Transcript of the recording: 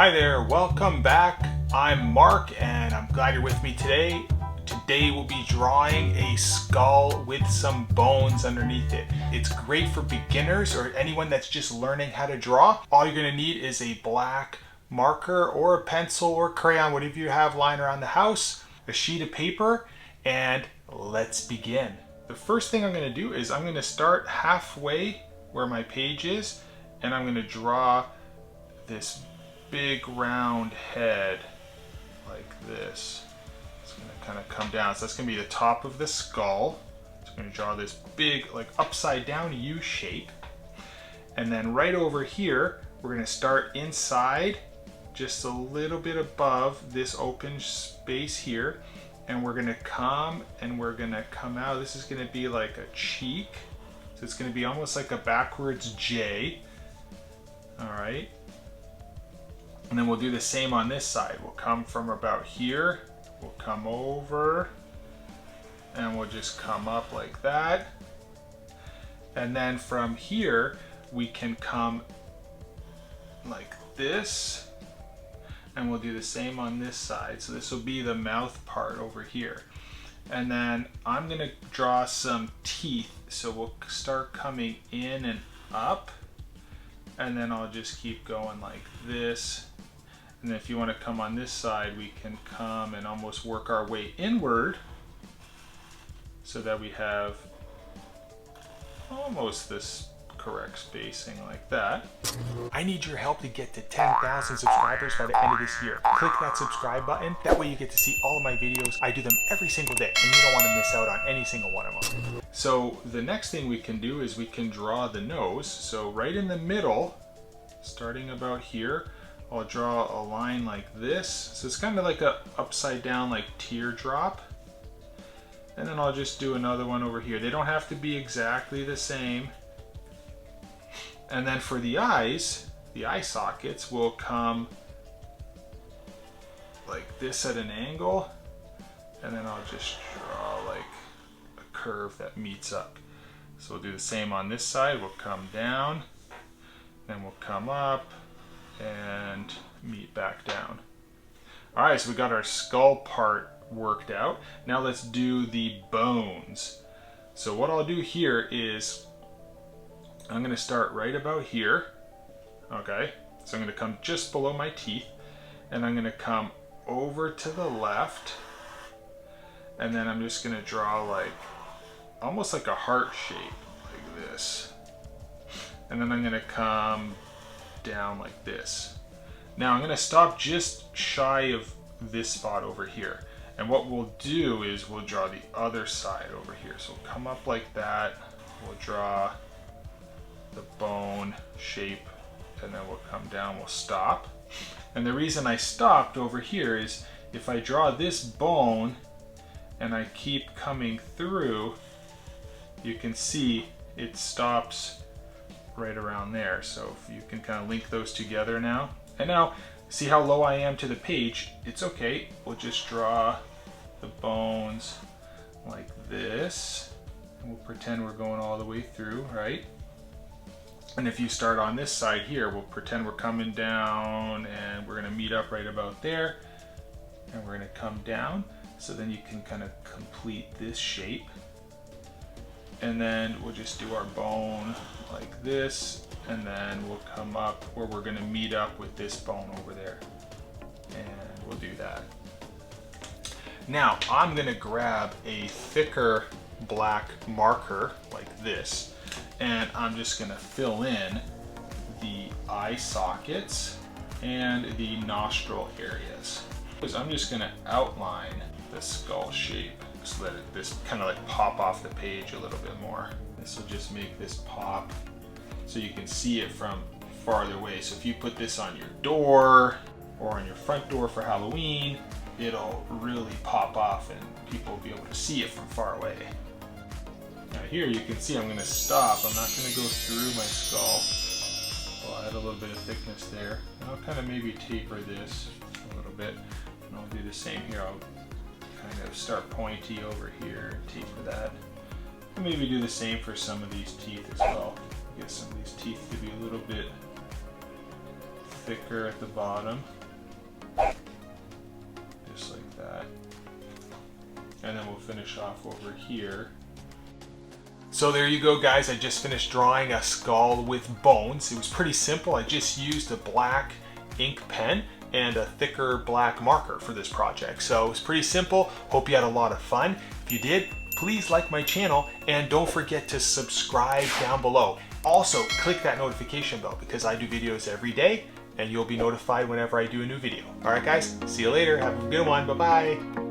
Hi there, welcome back. I'm Mark and I'm glad you're with me today. Today we'll be drawing a skull with some bones underneath it. It's great for beginners or anyone that's just learning how to draw. All you're gonna need is a black marker or a pencil or crayon, whatever you have lying around the house, a sheet of paper, and let's begin. The first thing I'm gonna do is I'm gonna start halfway where my page is, and I'm gonna draw this big round head like this. It's gonna kind of come down. So that's gonna be the top of the skull. It's gonna draw this big, like upside down U shape. And then right over here, we're gonna start inside, just a little bit above this open space here. And we're gonna come and we're gonna come out. This is gonna be like a cheek. So it's gonna be almost like a backwards J. All right. And then we'll do the same on this side. We'll come from about here, we'll come over, and we'll just come up like that. And then from here, we can come like this, and we'll do the same on this side. So this will be the mouth part over here. And then I'm gonna draw some teeth. So we'll start coming in and up, and then I'll just keep going like this. And if you want to come on this side, we can come and almost work our way inward so that we have almost this correct spacing like that. I need your help to get to 10,000 subscribers by the end of this year. Click that subscribe button. That way you get to see all of my videos. I do them every single day and you don't want to miss out on any single one of them. So the next thing we can do is we can draw the nose. So right in the middle, starting about here, I'll draw a line like this. So it's kind of like a upside down like teardrop. And then I'll just do another one over here. They don't have to be exactly the same. And then for the eyes, the eye sockets will come like this at an angle. And then I'll just draw like a curve that meets up. So we'll do the same on this side. We'll come down, then we'll come up, and meet back down. All right, so we got our skull part worked out. Now let's do the bones. So what I'll do here is I'm gonna start right about here. Okay, so I'm gonna come just below my teeth, and I'm gonna come over to the left, and then I'm just gonna draw like almost like a heart shape like this. And then I'm gonna come down like this. Now I'm going to stop just shy of this spot over here, and what we'll do is we'll draw the other side over here. So we'll come up like that, we'll draw the bone shape, and then we'll come down, we'll stop. And the reason I stopped over here is if I draw this bone and I keep coming through, you can see it stops right around there. So if you can kind of link those together now. And now, see how low I am to the page? It's okay. We'll just draw the bones like this. And we'll pretend we're going all the way through, right? And if you start on this side here, we'll pretend we're coming down and we're gonna meet up right about there. And we're gonna come down. So then you can kind of complete this shape. And then we'll just do our bone like this, and then we'll come up where we're gonna meet up with this bone over there. And we'll do that. Now, I'm gonna grab a thicker black marker like this, and I'm just gonna fill in the eye sockets and the nostril areas. I'm just gonna outline the skull shape so that this kind of like pop off the page a little bit more. This will just make this pop so you can see it from farther away. So if you put this on your door or on your front door for Halloween, it'll really pop off and people will be able to see it from far away. Now here you can see I'm going to stop. I'm not going to go through my skull. I'll add a little bit of thickness there. And I'll kind of maybe taper this a little bit. And I'll do the same here. I'll kind of start pointy over here and taper that. And maybe do the same for some of these teeth as well. Get some of these teeth to be a little bit thicker at the bottom. Just like that. And then we'll finish off over here. So there you go, guys. I just finished drawing a skull with bones. It was pretty simple. I just used a black ink pen and a thicker black marker for this project. So it was pretty simple. Hope you had a lot of fun. If you did, please like my channel and don't forget to subscribe down below. Also, click that notification bell because I do videos every day and you'll be notified whenever I do a new video. All right, guys, see you later. Have a good one. Bye-bye.